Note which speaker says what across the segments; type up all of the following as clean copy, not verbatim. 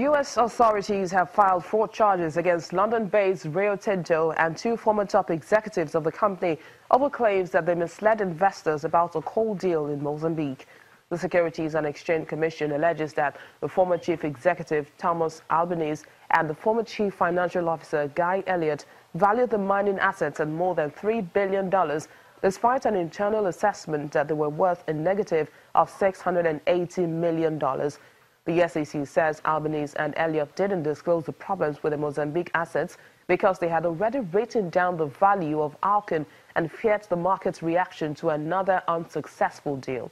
Speaker 1: U.S. authorities have filed fraud charges against London-based Rio Tinto and two former top executives of the company over claims that they misled investors about a coal deal in Mozambique. The Securities and Exchange Commission alleges that the former chief executive, Thomas Albanese, and the former chief financial officer, Guy Elliott, valued the mining assets at more than $3 billion, despite an internal assessment that they were worth a negative of $680 million. The SEC says Albanese and Elliott didn't disclose the problems with the Mozambique assets because they had already written down the value of Alcan and feared the market's reaction to another unsuccessful deal.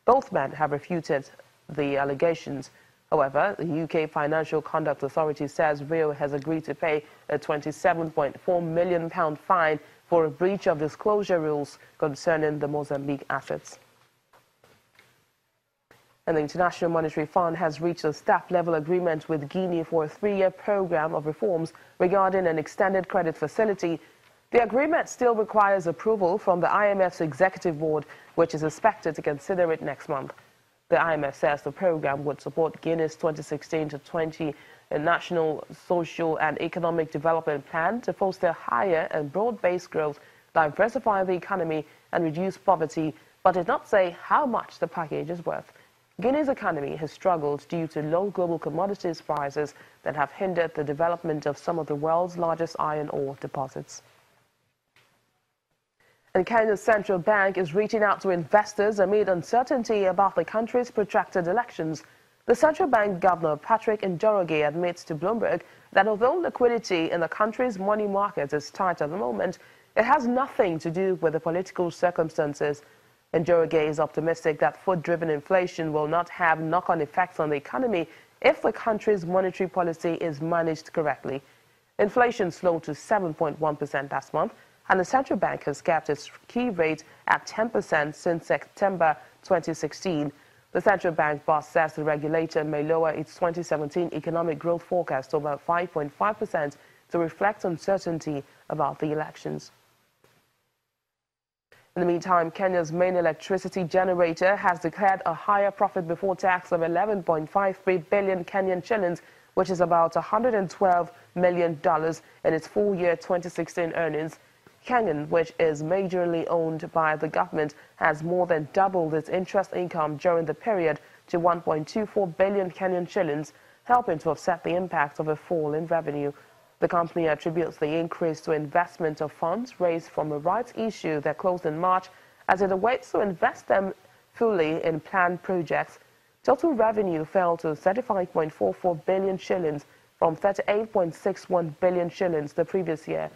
Speaker 1: Both men have refuted the allegations. However, the UK Financial Conduct Authority says Rio has agreed to pay a £27.4 million fine for a breach of disclosure rules concerning the Mozambique assets. And the International Monetary Fund has reached a staff-level agreement with Guinea for a 3-year program of reforms regarding an extended credit facility. The agreement still requires approval from the IMF's Executive Board, which is expected to consider it next month. The IMF says the program would support Guinea's 2016-20 National Social and Economic Development Plan to foster higher and broad-based growth, diversify the economy, and reduce poverty, but did not say how much the package is worth. Guinea's economy has struggled due to low global commodities prices that have hindered the development of some of the world's largest iron ore deposits. And Kenya's central bank is reaching out to investors amid uncertainty about the country's protracted elections. The central bank governor, Patrick Njoroge, admits to Bloomberg that although liquidity in the country's money market is tight at the moment, it has nothing to do with the political circumstances. Njoroge is optimistic that food-driven inflation will not have knock-on effects on the economy if the country's monetary policy is managed correctly. Inflation slowed to 7.1% last month, and the central bank has kept its key rate at 10% since September 2016. The central bank boss says the regulator may lower its 2017 economic growth forecast to about 5.5% to reflect uncertainty about the elections. In the meantime, Kenya's main electricity generator has declared a higher profit before tax of 11.53 billion Kenyan shillings, which is about $112 million in its full-year 2016 earnings. Kenyan, which is majorly owned by the government, has more than doubled its interest income during the period to 1.24 billion Kenyan shillings, helping to offset the impact of a fall in revenue. The company attributes the increase to investment of funds raised from a rights issue that closed in March as it awaits to invest them fully in planned projects. Total revenue fell to 35.44 billion shillings from 38.61 billion shillings the previous year.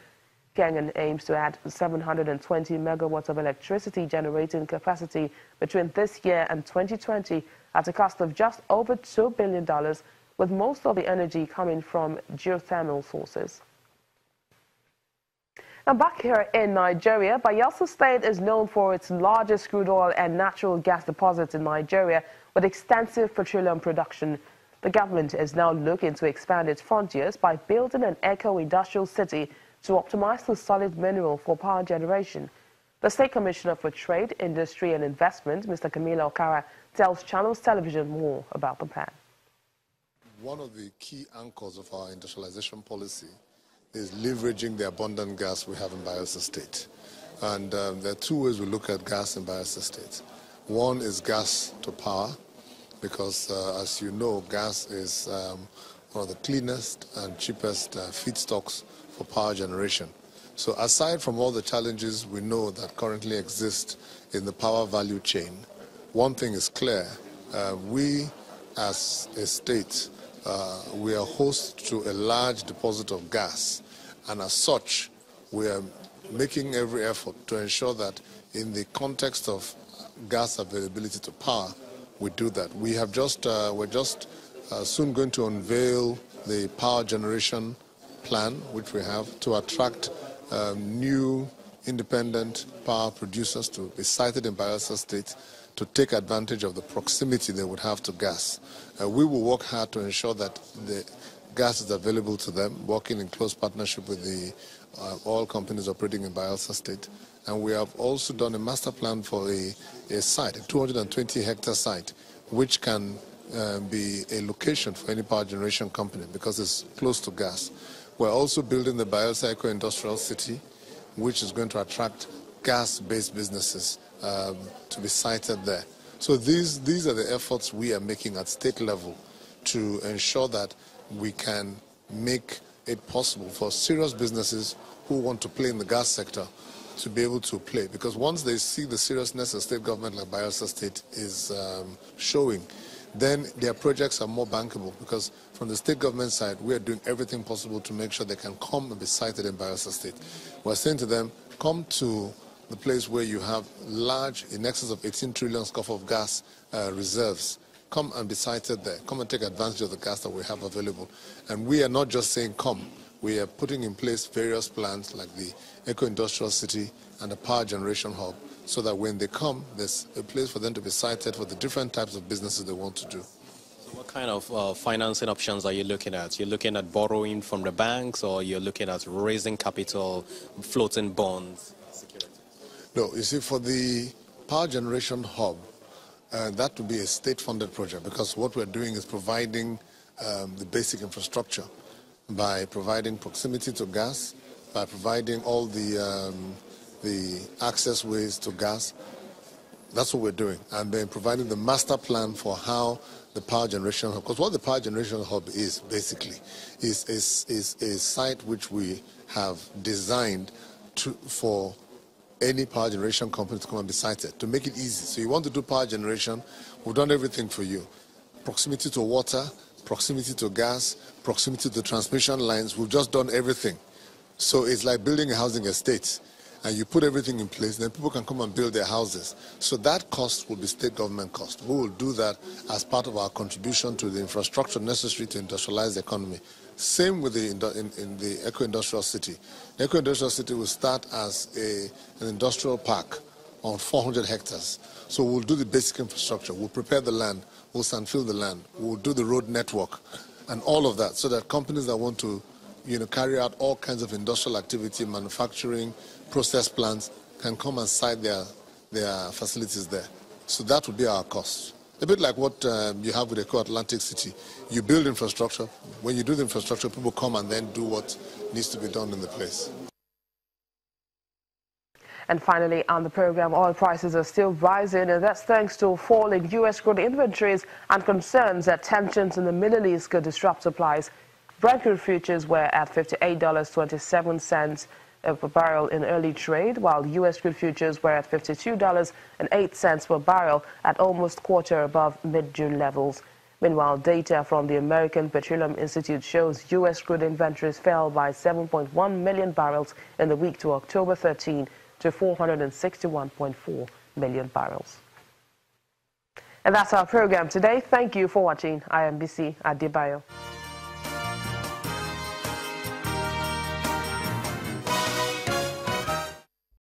Speaker 1: Kenyan aims to add 720 megawatts of electricity generating capacity between this year and 2020 at a cost of just over $2 billion, with most of the energy coming from geothermal sources. Now back here in Nigeria, Bayelsa State is known for its largest crude oil and natural gas deposits in Nigeria with extensive petroleum production. The government is now looking to expand its frontiers by building an eco-industrial city to optimize the solid mineral for power generation. The State Commissioner for Trade, Industry and Investment, Mr. Camila Okara, tells Channels Television more about the plan.
Speaker 2: One of the key anchors of our industrialization policy is leveraging the abundant gas we have in Bayelsa State. And there are two ways we look at gas in Bayelsa State. One is gas to power, because as you know, gas is one of the cleanest and cheapest feedstocks for power generation. So aside from all the challenges we know that currently exist in the power value chain, one thing is clear. We as a state, we are host to a large deposit of gas, and as such, we are making every effort to ensure that in the context of gas availability to power, we do that. We're just soon going to unveil the power generation plan, which we have to attract new independent power producers to be sited in Bayelsa State to take advantage of the proximity they would have to gas. We will work hard to ensure that the gas is available to them, working in close partnership with the oil companies operating in Bayelsa State. And we have also done a master plan for a site, a 220-hectare site, which can be a location for any power generation company because it's close to gas. We're also building the Bayelsa Eco-Industrial City, which is going to attract gas-based businesses to be sited there. So these are the efforts we are making at state level to ensure that we can make it possible for serious businesses who want to play in the gas sector to be able to play. Because once they see the seriousness a state government like Bayelsa State is showing, then their projects are more bankable. Because from the state government side, we are doing everything possible to make sure they can come and be sited in Bayelsa State. We're saying to them, come to the place where you have large, in excess of 18 trillion scoff of gas reserves. Come and be sited there. Come and take advantage of the gas that we have available. And we are not just saying come. We are putting in place various plans like the Eco-Industrial City and the Power Generation Hub so that when they come, there's a place for them to be sited for the different types of businesses they want to do.
Speaker 3: What kind of financing options are you looking at? You're looking at borrowing from the banks, or you're looking at raising capital, floating bonds, securities?
Speaker 2: No, you see, for the Power Generation Hub, that would be a state-funded project because what we're doing is providing the basic infrastructure by providing proximity to gas, by providing all the access ways to gas. That's what we're doing. And then providing the master plan for how the Power Generation Hub, because what the Power Generation Hub is basically is a site which we have designed for any power generation company to come and be sited, to make it easy. So you want to do power generation, we've done everything for you. Proximity to water, proximity to gas, proximity to transmission lines, we've just done everything. So it's like building a housing estate. And you put everything in place, then people can come and build their houses. So that cost will be state government cost. We will do that as part of our contribution to the infrastructure necessary to industrialize the economy. Same with in the Eco-Industrial City. The Eco-Industrial City will start as an industrial park on 400 hectares. So we'll do the basic infrastructure. We'll prepare the land. We'll sandfill the land. We'll do the road network and all of that so that companies that want to carry out all kinds of industrial activity, manufacturing, process plants, can come and site their facilities there. So that would be our cost. A bit like what you have with Eco Atlantic City. You build infrastructure. When you do the infrastructure, people come and then do what needs to be done in the place.
Speaker 1: And finally, on the program, oil prices are still rising, and that's thanks to a fall in U.S. crude inventories and concerns that tensions in the Middle East could disrupt supplies. Brent crude futures were at $58.27 per barrel in early trade, while U.S. crude futures were at $52.08 per barrel, at almost quarter above mid-June levels. Meanwhile, data from the American Petroleum Institute shows U.S. crude inventories fell by 7.1 million barrels in the week to October 13 to 461.4 million barrels. And that's our program today. Thank you for watching. I am BC Adebayo.